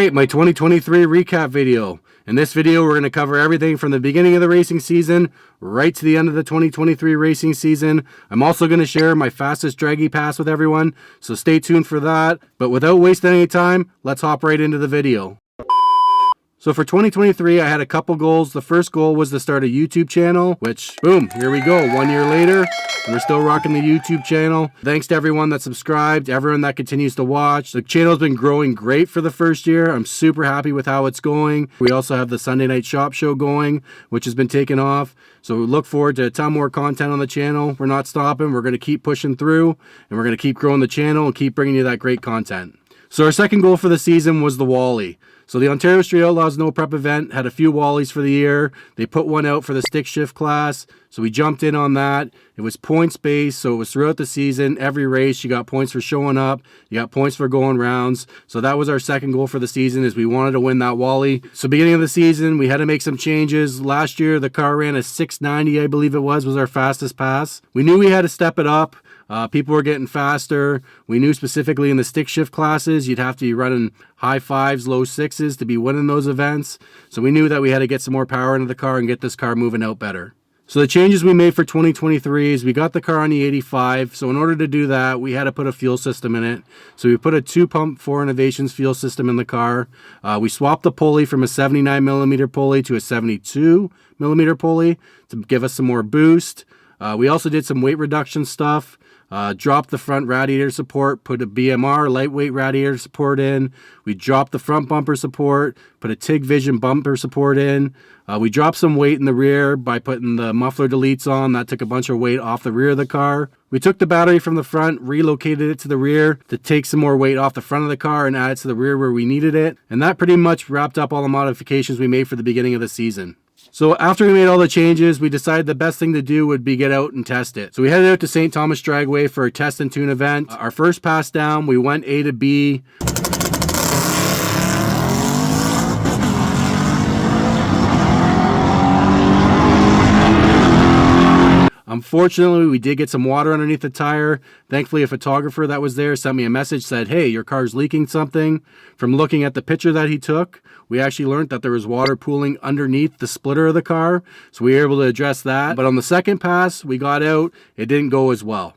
Alright, my 2023 recap video. In this video, we're going to cover everything from the beginning of the racing season right to the end of the 2023 racing season. I'm also going to share my fastest draggy pass with everyone, so stay tuned for that. But without wasting any time, let's hop right into the video. So for 2023, I had a couple goals. The first goal was to start a YouTube channel, which, boom, here we go. 1 year later, and we're still rocking the YouTube channel. Thanks to everyone that subscribed, everyone that continues to watch. The channel's been growing great for the first year. I'm super happy with how it's going. We also have the Sunday Night Shop Show going, which has been taken off. So we look forward to a ton more content on the channel. We're not stopping. We're going to keep pushing through, and we're going to keep growing the channel and keep bringing you that great content. So our second goal for the season was the Wally. So the Ontario Street Outlaws No Prep event had a few Wallies for the year. They put one out for the stick shift class, so we jumped in on that. It was points based, so it was throughout the season. Every race, you got points for showing up, you got points for going rounds. So that was our second goal for the season, is we wanted to win that Wally. So beginning of the season, we had to make some changes. Last year, the car ran a 690, I believe it was our fastest pass. We knew we had to step it up. People were getting faster. We knew specifically in the stick shift classes, you'd have to be running high fives, low sixes to be winning those events. So we knew that we had to get some more power into the car and get this car moving out better. So the changes we made for 2023 is we got the car on the 85. So in order to do that, we had to put a fuel system in it. So we put a 2-pump 4 Innovations fuel system in the car. We swapped the pulley from a 79mm pulley to a 72mm pulley to give us some more boost. We also did some weight reduction stuff. Dropped the front radiator support, put a BMR lightweight radiator support in. We dropped the front bumper support, put a TIG Vision bumper support in. We dropped some weight in the rear by putting the muffler deletes on. That took a bunch of weight off the rear of the car. We took the battery from the front, relocated it to the rear to take some more weight off the front of the car and add it to the rear where we needed it. And that pretty much wrapped up all the modifications we made for the beginning of the season. So after we made all the changes, we decided the best thing to do would be get out and test it. So we headed out to St. Thomas Dragway for a test and tune event. Our first pass down, we went A to B. Unfortunately, we did get some water underneath the tire. Thankfully, a photographer that was there sent me a message, said, hey, your car's leaking something. From looking at the picture that he took, we actually learned that there was water pooling underneath the splitter of the car. So we were able to address that. But on the second pass, we got out. It didn't go as well.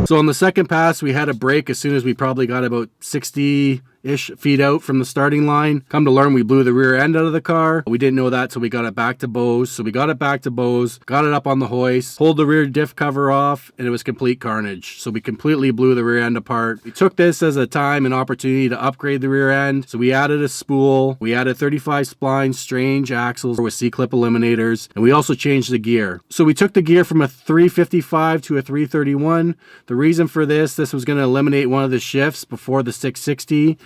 So on the second pass, we had a break as soon as we probably got about 60-ish feet out from the starting line. Come to learn, we blew the rear end out of the car. We didn't know that, so we got it back to Bose. So we got it back to Bose, got it up on the hoist, pulled the rear diff cover off, and it was complete carnage. So we completely blew the rear end apart. We took this as a time and opportunity to upgrade the rear end. So we added a spool, we added 35 spline strange axles with C-clip eliminators, and we also changed the gear. So we took the gear from a 355 to a 331. The reason for this was going to eliminate one of the shifts before the 660.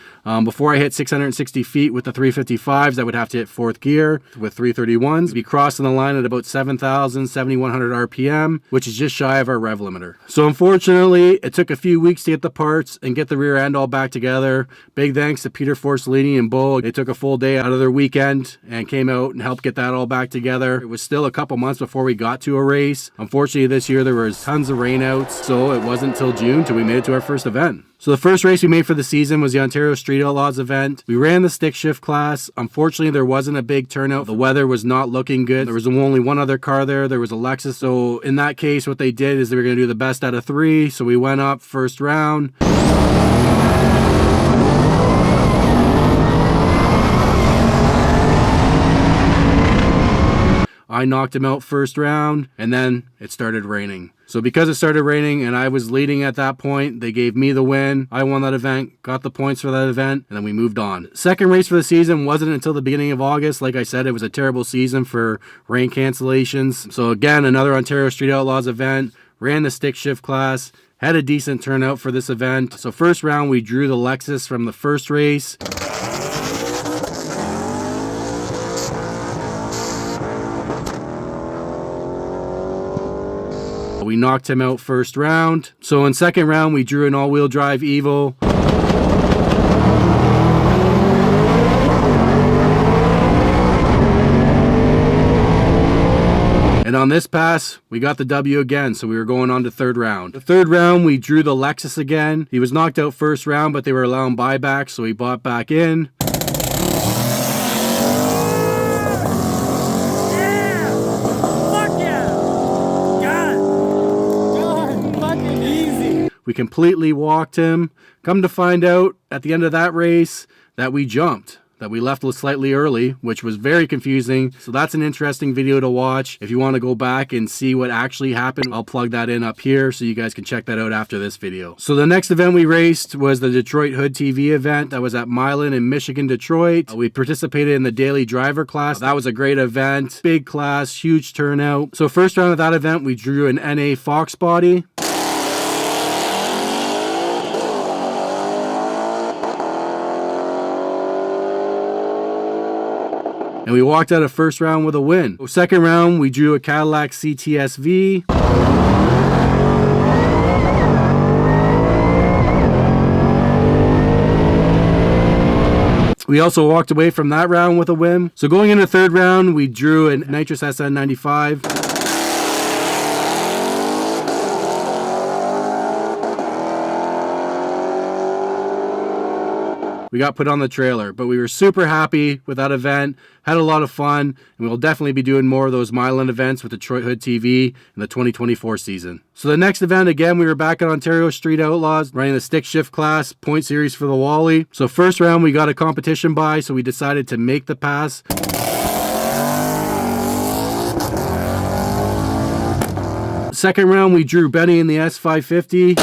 Before I hit 660 feet with the 355s, I would have to hit fourth gear. With 331s, be crossing the line at about 7,000, 7,100 RPM, which is just shy of our rev limiter. So unfortunately, it took a few weeks to get the parts and get the rear end all back together. Big thanks to Peter Forcellini and Bo. They took a full day out of their weekend and came out and helped get that all back together. It was still a couple months before we got to a race. Unfortunately, this year there was tons of rainouts, so it wasn't until June till we made it to our first event. So the first race we made for the season was the Ontario Street Outlaws event. We ran the stick shift class. Unfortunately, there wasn't a big turnout. The weather was not looking good. There was only one other car there. There was a Lexus. So in that case, what they did is they were going to do the best out of 3. So we went up first round. I knocked him out first round, and then it started raining. So because it started raining and I was leading at that point, they gave me the win. I won that event, got the points for that event, and then we moved on. Second race for the season wasn't until the beginning of August. Like I said, it was a terrible season for rain cancellations. So again, another Ontario Street Outlaws event, ran the stick shift class, had a decent turnout for this event. So first round, we drew the Lexus from the first race. We knocked him out first round. So in second round, we drew an all-wheel drive Evo. And And on this pass, we got the W again, so we were going on to third round. The third round, we drew the Lexus again. He was knocked out first round, but they were allowing buybacks, so he bought back in. We completely walked him. Come to find out at the end of that race that we jumped, that we left slightly early, which was very confusing. So that's an interesting video to watch. If you want to go back and see what actually happened, I'll plug that in up here so you guys can check that out after this video. So the next event we raced was the Detroit Hood TV event that was at Milan in Michigan, Detroit. We participated in the daily driver class. That was a great event, big class, huge turnout. So first round of that event, we drew an NA Fox body. And we walked out of first round with a win. So second round, we drew a Cadillac CTS-V. We also walked away from that round with a win. So going into third round, we drew a Nitrous SN95. We got put on the trailer, but we were super happy with that event, had a lot of fun, and we'll definitely be doing more of those Milan events with Detroit Hood TV in the 2024 season. So the next event, again, we were back at Ontario Street Outlaws, running the stick shift class, point series for the Wally. So first round, we got a competition buy, so we decided to make the pass. Second round, we drew Benny in the S550.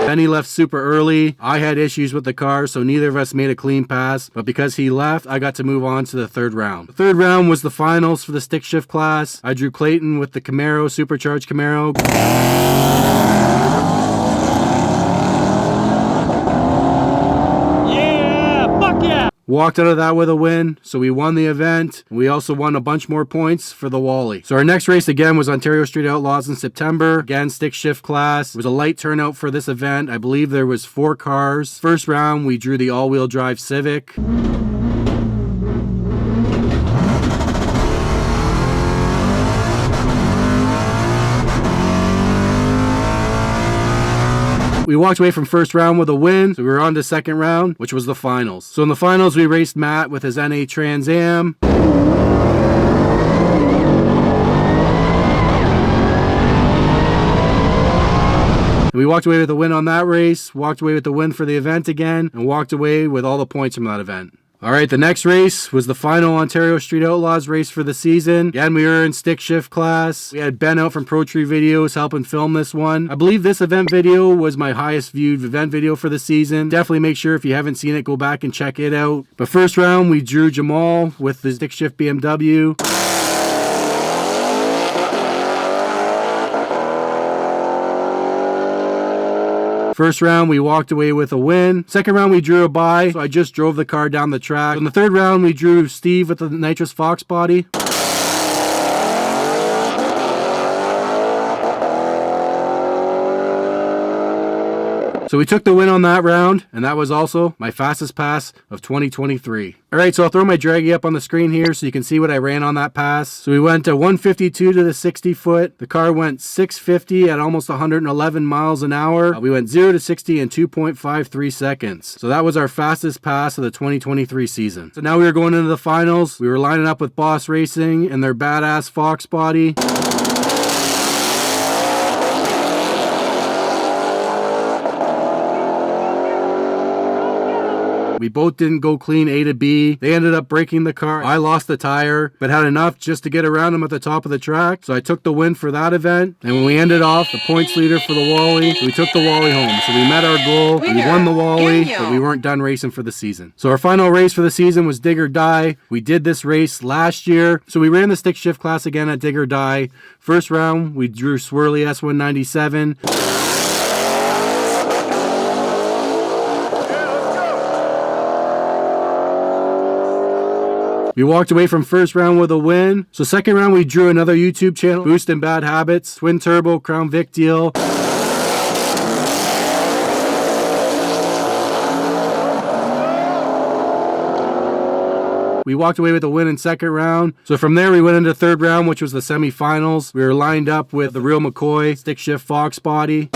Benny left super early. I had issues with the car, so neither of us made a clean pass. But because he left, I got to move on to the third round. The third round was the finals for the stick shift class. I drew Clayton with the Camaro, supercharged Camaro. Yeah, fuck yeah! Walked out of that with a win, so we won the event. We also won a bunch more points for the Wally. So our next race again was Ontario Street Outlaws in September. Again, stick shift class. It was a light turnout for this event. I believe there was 4 cars. First round, we drew the all-wheel drive Civic. We walked away from first round with a win, so we were on to second round, which was the finals. So in the finals, we raced Matt with his NA Trans Am. We walked away with a win on that race, walked away with the win for the event again, and walked away with all the points from that event. All right, the next race was the final Ontario Street Outlaws race for the season. Again, we were in stick shift class. We had Ben out from Pro Tree Videos helping film this one. I believe this event video was my highest viewed event video for the season. Definitely make sure if you haven't seen it, go back and check it out. But first round, we drew Jamal with the stick shift BMW. First round, we walked away with a win. Second round, we drew a bye, so I just drove the car down the track. So in the third round, we drew Steve with the Nitrous Fox body. So we took the win on that round, and that was also my fastest pass of 2023. All right, so I'll throw my draggy up on the screen here so you can see what I ran on that pass. So we went to 152 to the 60 foot. The car went 650 at almost 111 miles an hour. We went 0 to 60 in 2.53 seconds. So that was our fastest pass of the 2023 season. So now we were going into the finals. We were lining up with Boss Racing and their badass Fox body. We both didn't go clean A to B. They ended up breaking the car. I lost the tire, but had enough just to get around them at the top of the track. So I took the win for that event. And when we ended off, the points leader for the Wally, we took the Wally home. So we met our goal. We won the Wally, but we weren't done racing for the season. So our final race for the season was Dig or Die. We did this race last year. So we ran the stick shift class again at Dig or Die. First round, we drew Swirly S197. We walked away from first round with a win. So second round, we drew another YouTube channel, Boost and Bad Habits, Twin Turbo, Crown Vic deal. We walked away with a win in second round. So from there, we went into third round, which was the semifinals. We were lined up with the real McCoy stick shift Fox body.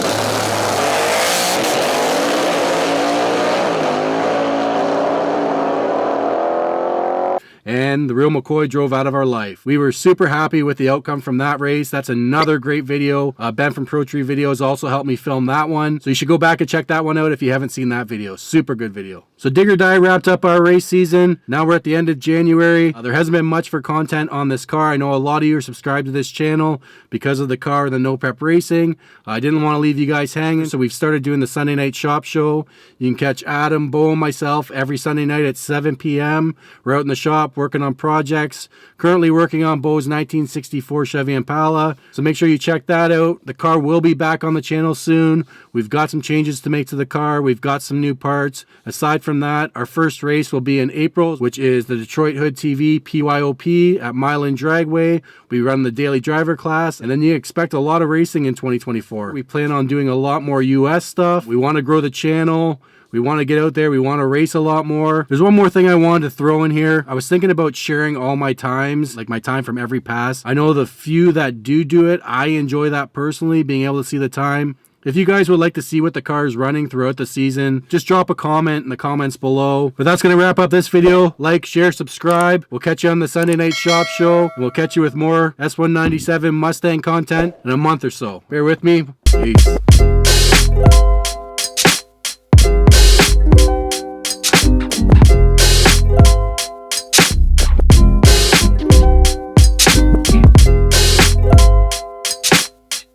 And the real McCoy drove out of our life. We were super happy with the outcome from that race. That's another great video. Ben from Pro Tree Videos also helped me film that one. So you should go back and check that one out if you haven't seen that video. Super good video. So Dig or Die wrapped up our race season. Now we're at the end of January. There hasn't been much for content on this car. I know a lot of you are subscribed to this channel because of the car and the No Prep Racing. I didn't want to leave you guys hanging, so we've started doing the Sunday night shop show. You can catch Adam, Bo, and myself every Sunday night at 7 p.m. We're out in the shop working on projects. Currently working on Bo's 1964 Chevy Impala, so make sure you check that out. The car will be back on the channel soon. We've got some changes to make to the car. We've got some new parts. Aside from that, our first race will be in April, which is the Detroit Hood TV PYOP at Milan Dragway. We run the daily driver class, and then you expect a lot of racing in 2024. We plan on doing a lot more US stuff. We want to grow the channel. We want to get out there. We want to race a lot more. There's one more thing I wanted to throw in here. I was thinking about sharing all my times, like my time from every pass. I know the few that do it, I enjoy that personally, being able to see the time. If you guys would like to see what the car is running throughout the season, just drop a comment in the comments below. But that's going to wrap up this video. Like, share, subscribe. We'll catch you on the Sunday night shop show. And we'll catch you with more S197 Mustang content in a month or so. Bear with me. Peace.